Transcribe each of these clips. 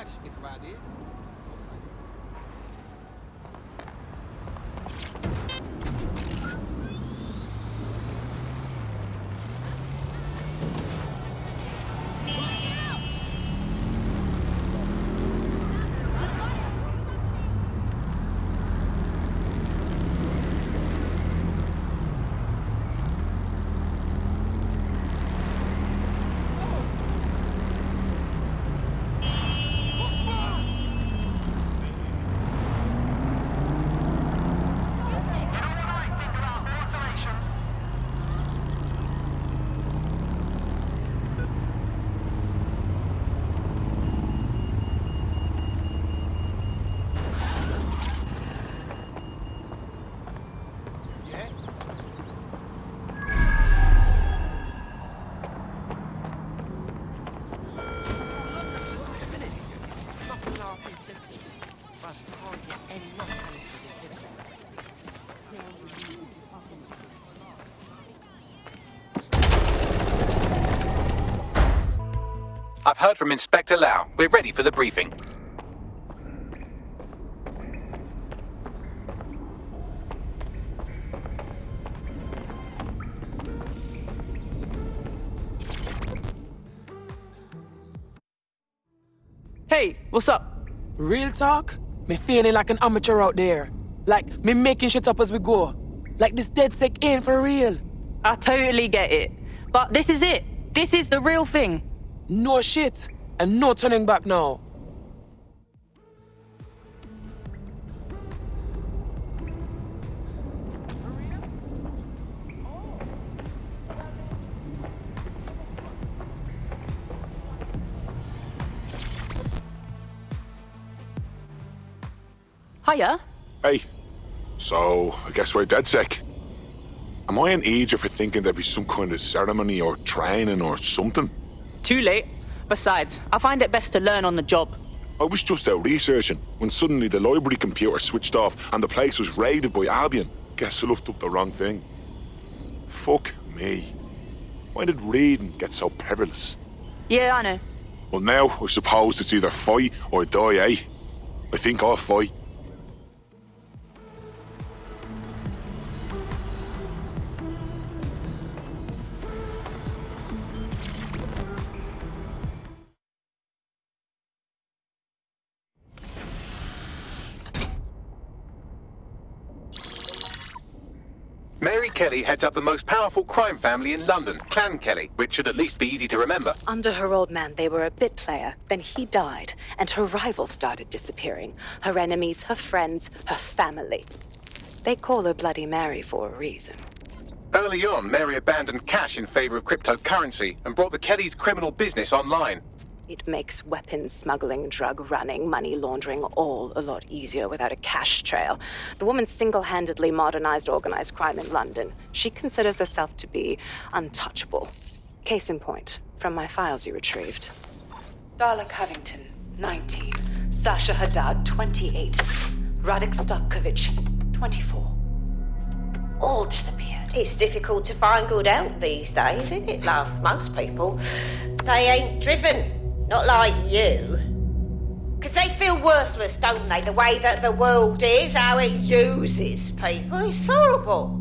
matchstick around here. I've heard from Inspector Lau. We're ready for the briefing. Hey, what's up? Real talk? Me feeling like an amateur out there. Like, me making shit up as we go. Like this dead sick ain't for real. I totally get it. But this is it. This is the real thing. No shit. And no turning back now. Hiya. Hey, so I guess we're dead sick. Am I an idiot for thinking there'd be some kind of ceremony or training or something? Too late. Besides, I find it best to learn on the job. I was just out researching when suddenly the library computer switched off and the place was raided by Albion. Guess I looked up the wrong thing. Fuck me. Why did reading get so perilous? Yeah, I know. Well, now I suppose it's either fight or die, eh? I think I'll fight. Mary Kelley heads up the most powerful crime family in London, Clan Kelley, which should at least be easy to remember. Under her old man, they were a bit player. Then he died, and her rivals started disappearing. Her enemies, her friends, her family. They call her Bloody Mary for a reason. Early on, Mary abandoned cash in favor of cryptocurrency and brought the Kellys' criminal business online. It makes weapons smuggling, drug running, money laundering all a lot easier without a cash trail. The woman single-handedly modernized organized crime in London. She considers herself to be untouchable. Case in point, from my files you retrieved. Darla Covington, 19. Sasha Haddad, 28. Radek Stokovich, 24. All disappeared. It's difficult to find good help these days, isn't it, love? Most people, they ain't driven. Not like you. Because they feel worthless, don't they? The way that the world is, how it uses people. It's horrible.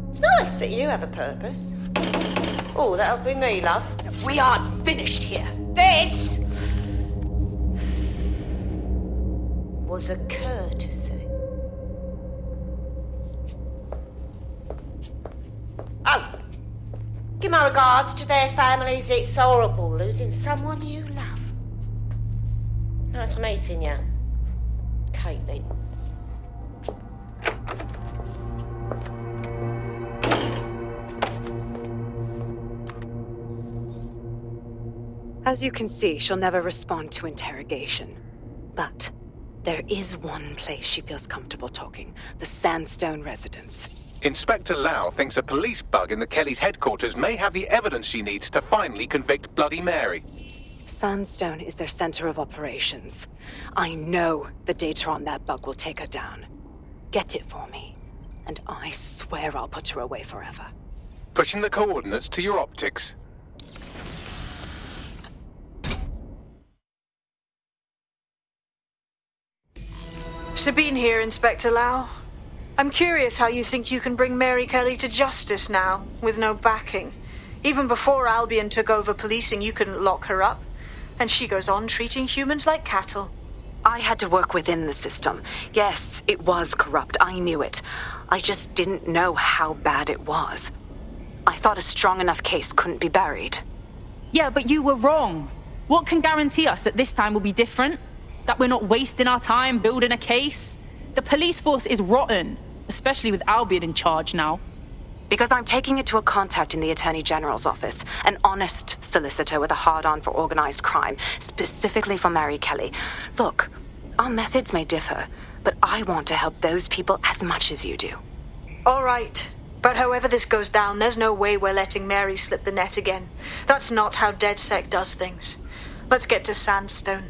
It's nice that you have a purpose. Oh, that'll be me, love. We aren't finished here. This was a courtesy. Oh, give my regards to their families. It's horrible losing someone you love. Nice meeting you, Caitlin. As you can see, she'll never respond to interrogation. But there is one place she feels comfortable talking, the Sandstone residence. Inspector Lau thinks a police bug in the Kellys' headquarters may have the evidence she needs to finally convict Bloody Mary. Sandstone is their center of operations. I know the data on that bug will take her down. Get it for me, and I swear I'll put her away forever. Pushing the coordinates to your optics. Sabine here, Inspector Lau. I'm curious how you think you can bring Mary Kelley to justice now, with no backing. Even before Albion took over policing, you couldn't lock her up. And she goes on treating humans like cattle. I had to work within the system. Yes, it was corrupt. I knew it. I just didn't know how bad it was. I thought a strong enough case couldn't be buried. Yeah, but you were wrong. What can guarantee us that this time will be different? That we're not wasting our time building a case? The police force is rotten, especially with Albion in charge now. Because I'm taking it to a contact in the Attorney General's office, an honest solicitor with a hard-on for organized crime, specifically for Mary Kelley. Look, our methods may differ, but I want to help those people as much as you do. All right. But however this goes down, there's no way we're letting Mary slip the net again. That's not how DedSec does things. Let's get to Sandstone.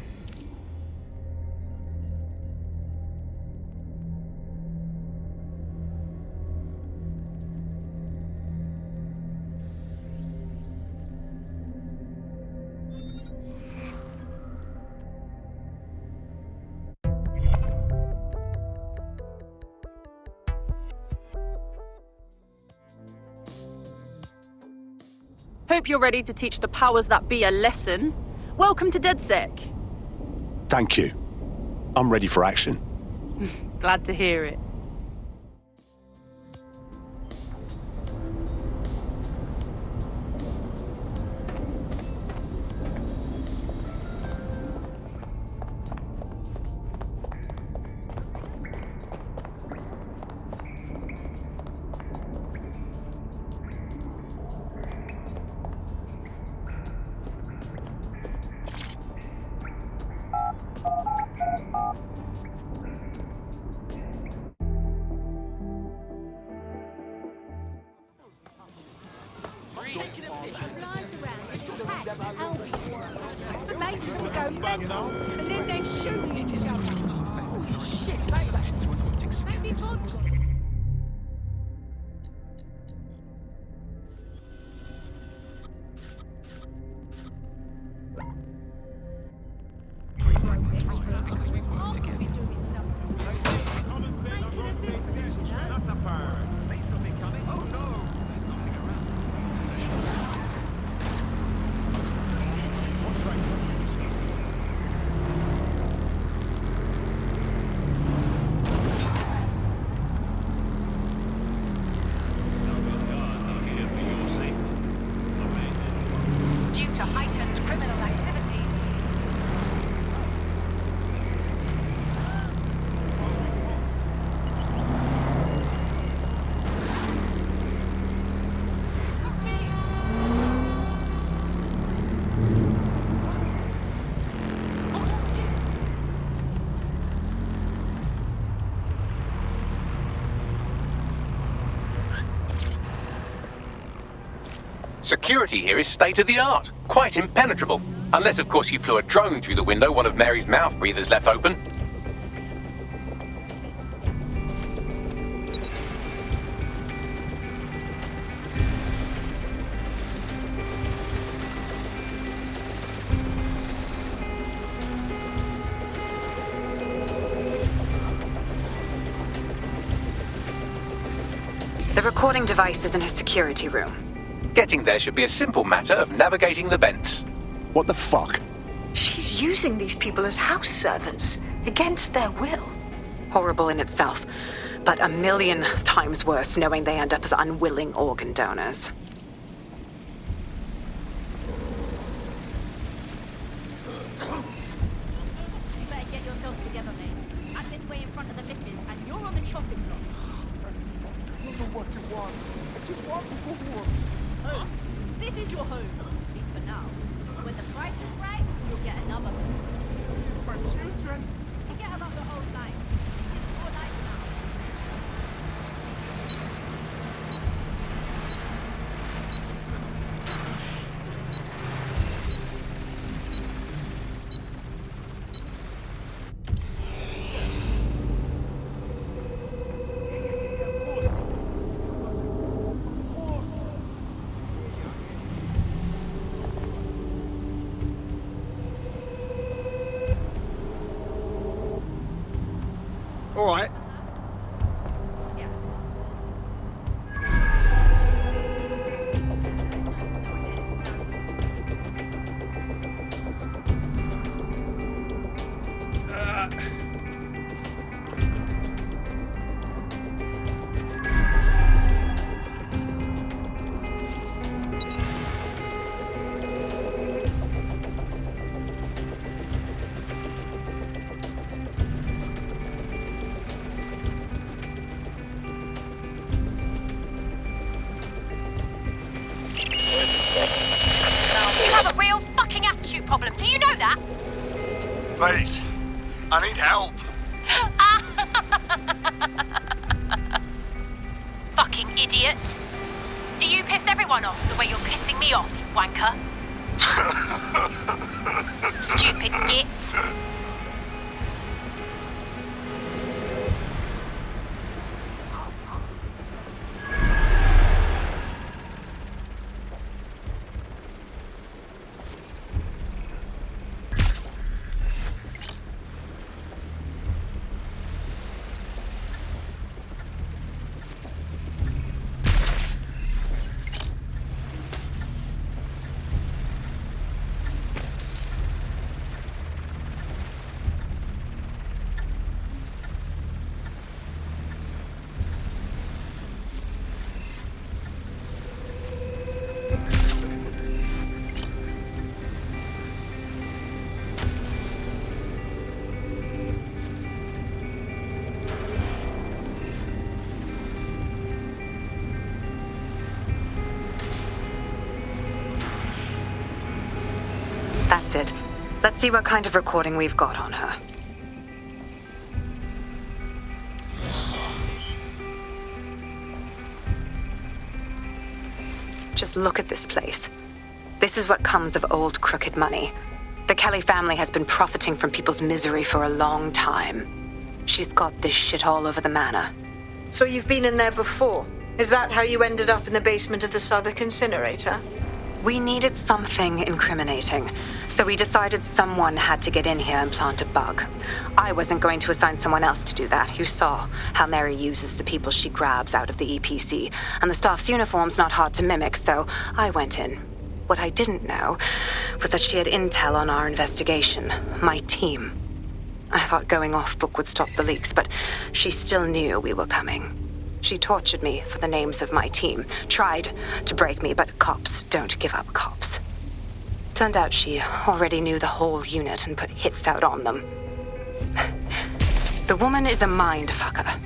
Hope you're ready to teach the powers that be a lesson. Welcome to DedSec. Thank you. I'm ready for action. Glad to hear it. Security here is state-of-the-art, quite impenetrable. Unless, of course, you flew a drone through the window one of Mary's mouth breathers left open. The recording device is in her security room. Getting there should be a simple matter of navigating the vents. What the fuck? She's using these people as house servants, against their will. Horrible in itself, but a million times worse knowing they end up as unwilling organ donors. You better get yourself together, mate. I'm this way in front of the missus, and you're on the chopping block. I don't know what you want. I just want to go home. Home? This is your home, at least for now. When the price is right, you'll get another home. It's my children. Forget about your old life. This is your life now. Of course. All right. You have a real fucking attitude problem. Do you know that? Please. I need help. Fucking idiot. Do you piss everyone off the way you're pissing me off, you wanker? Stupid git. That's it. Let's see what kind of recording we've got on her. Just look at this place. This is what comes of old crooked money. The Kelley family has been profiting from people's misery for a long time. She's got this shit all over the manor. So you've been in there before? Is that how you ended up in the basement of the Southwark incinerator? We needed something incriminating, so we decided someone had to get in here and plant a bug. I wasn't going to assign someone else to do that. You saw how Mary uses the people she grabs out of the EPC, and the staff's uniform's not hard to mimic, so I went in. What I didn't know was that she had intel on our investigation, my team. I thought going off book would stop the leaks, but she still knew we were coming. She tortured me for the names of my team, tried to break me, but cops don't give up cops. Turned out she already knew the whole unit and put hits out on them. The woman is a mind fucker.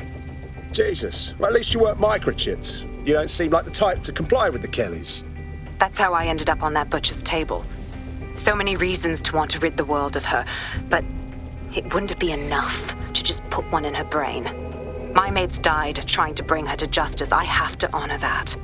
Jesus, well, at least you weren't microchipped. You don't seem like the type to comply with the Kelleys. That's how I ended up on that butcher's table. So many reasons to want to rid the world of her, but it wouldn't be enough to just put one in her brain. My mates died trying to bring her to justice. I have to honor that.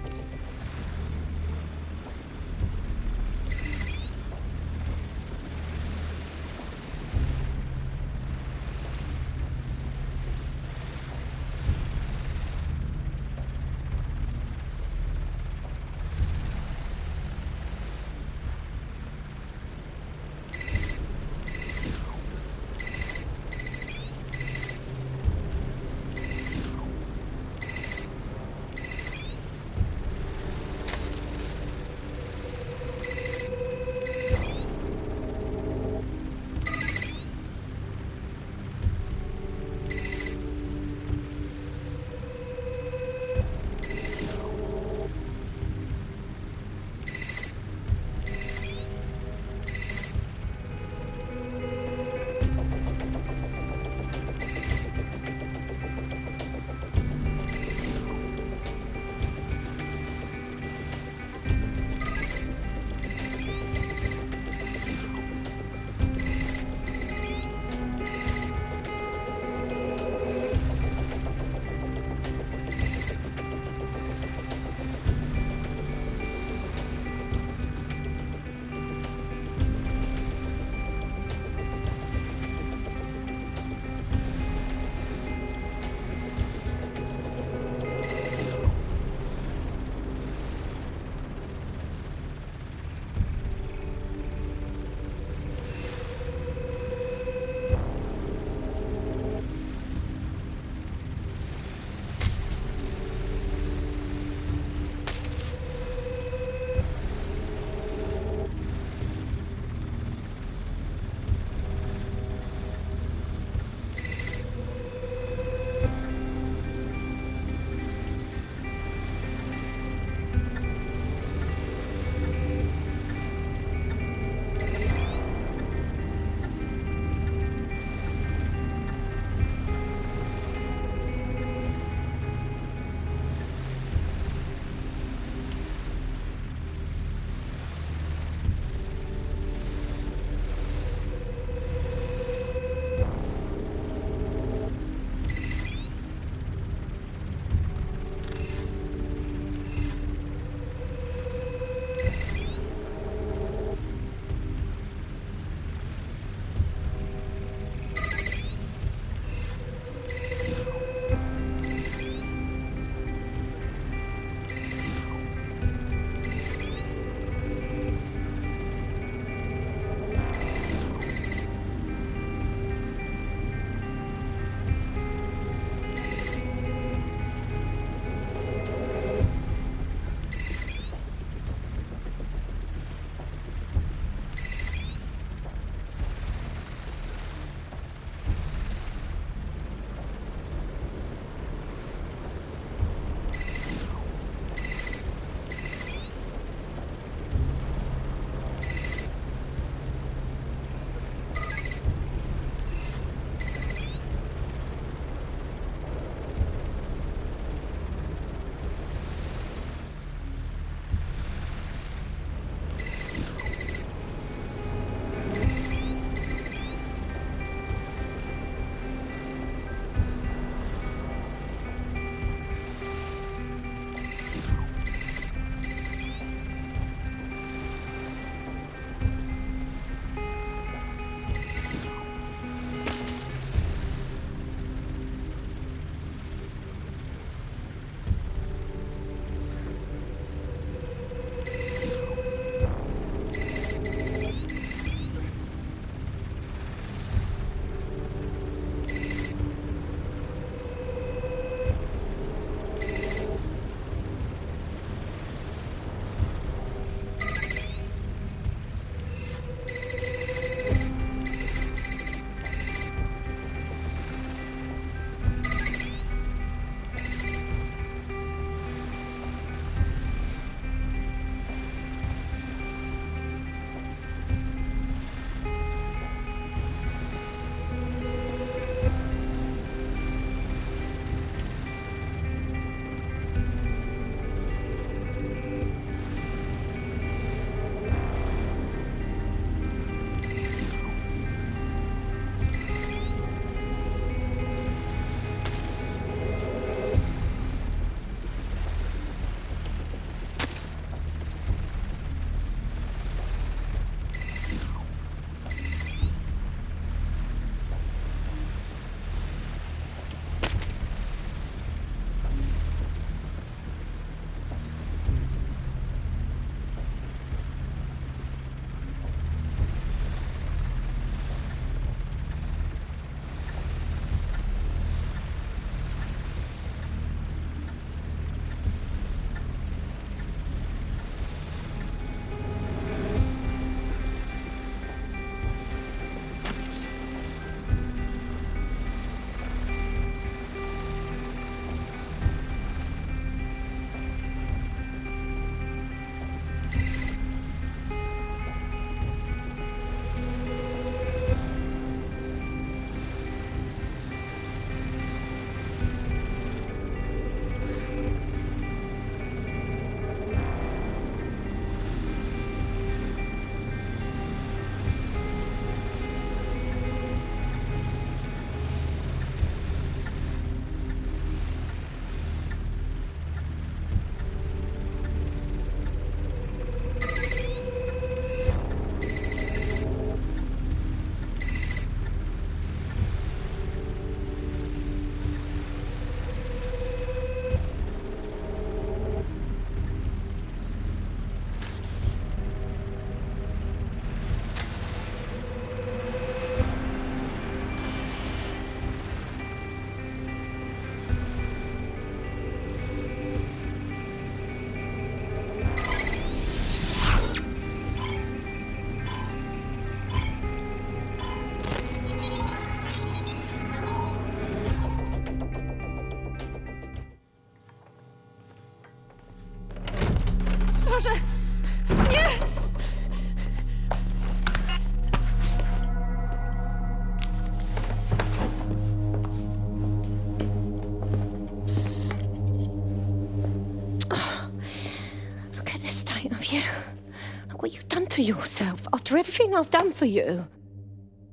what you've done to yourself after everything I've done for you.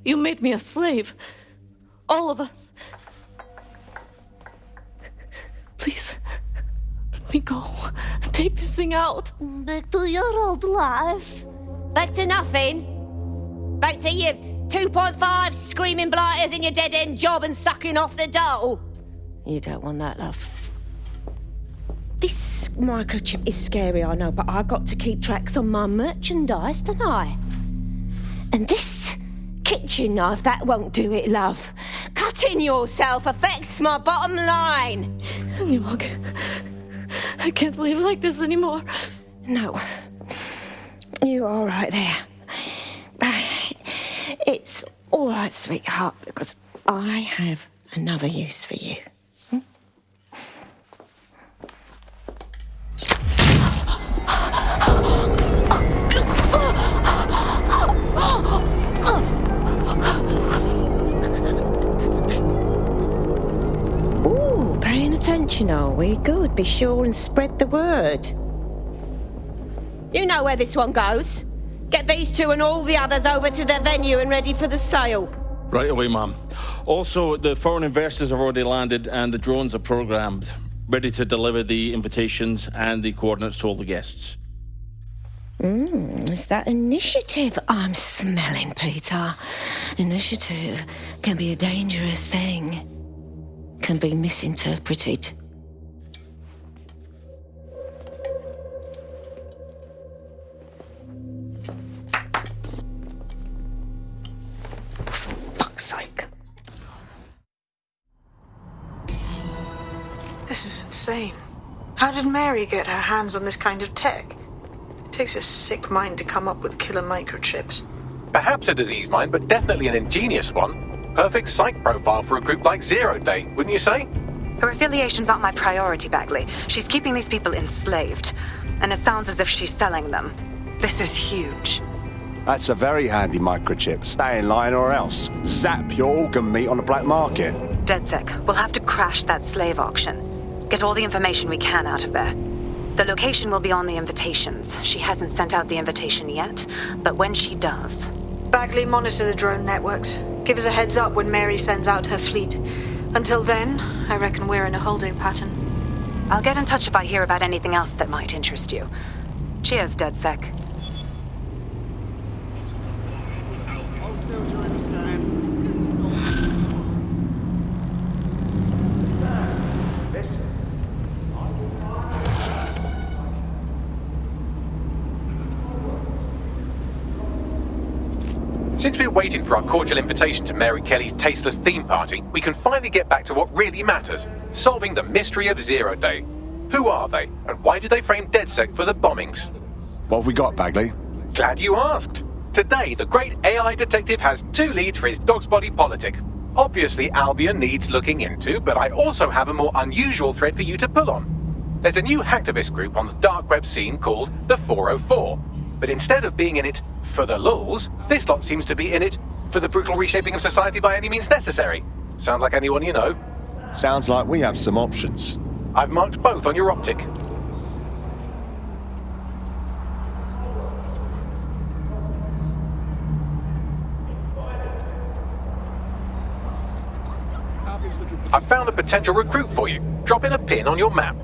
You made me a slave. All of us. Please, let me go. Take this thing out. Back to your old life. Back to nothing. Back to you 2.5 screaming blighters in your dead-end job and sucking off the dole. You don't want that, love. This microchip is scary, I know, but I got to keep tracks on my merchandise, don't I? And this kitchen knife, that won't do it, love. Cutting yourself affects my bottom line. I can't live like this anymore. No. You're all right there. It's all right, sweetheart, because I have another use for you. Ooh, paying attention, are we? Good. Be sure and spread the word. You know where this one goes. Get these two and all the others over to their venue and ready for the sale. Right away, Ma'am. Also, the foreign investors have already landed and the drones are programmed, ready to deliver the invitations and the coordinates to all the guests. Is that initiative I'm smelling, Peter? Initiative can be a dangerous thing. Can be misinterpreted. Fuck's sake. This is insane. How did Mary get her hands on this kind of tech? It takes a sick mind to come up with killer microchips. Perhaps a disease mind, but definitely an ingenious one. Perfect psych profile for a group like Zero Day, wouldn't you say? Her affiliations aren't my priority, Bagley. She's keeping these people enslaved. And it sounds as if she's selling them. This is huge. That's a very handy microchip. Stay in line or else. Zap your organ meat on the black market. DedSec, we'll have to crash that slave auction. Get all the information we can out of there. The location will be on the invitations. She hasn't sent out the invitation yet, but when she does... Bagley, monitor the drone networks. Give us a heads up when Mary sends out her fleet. Until then, I reckon we're in a holding pattern. I'll get in touch if I hear about anything else that might interest you. Cheers, DedSec. Since we're waiting for our cordial invitation to Mary Kelley's tasteless theme party, we can finally get back to what really matters, solving the mystery of Zero Day. Who are they, and why did they frame DedSec for the bombings? What have we got, Bagley? Glad you asked. Today, the great AI detective has 2 leads for his dog's body politic. Obviously, Albion needs looking into, but I also have a more unusual thread for you to pull on. There's a new hacktivist group on the dark web scene called the 404. But instead of being in it for the lulz, this lot seems to be in it for the brutal reshaping of society by any means necessary. Sound like anyone you know? Sounds like we have some options. I've marked both on your optic. I've found a potential recruit for you. Drop in a pin on your map.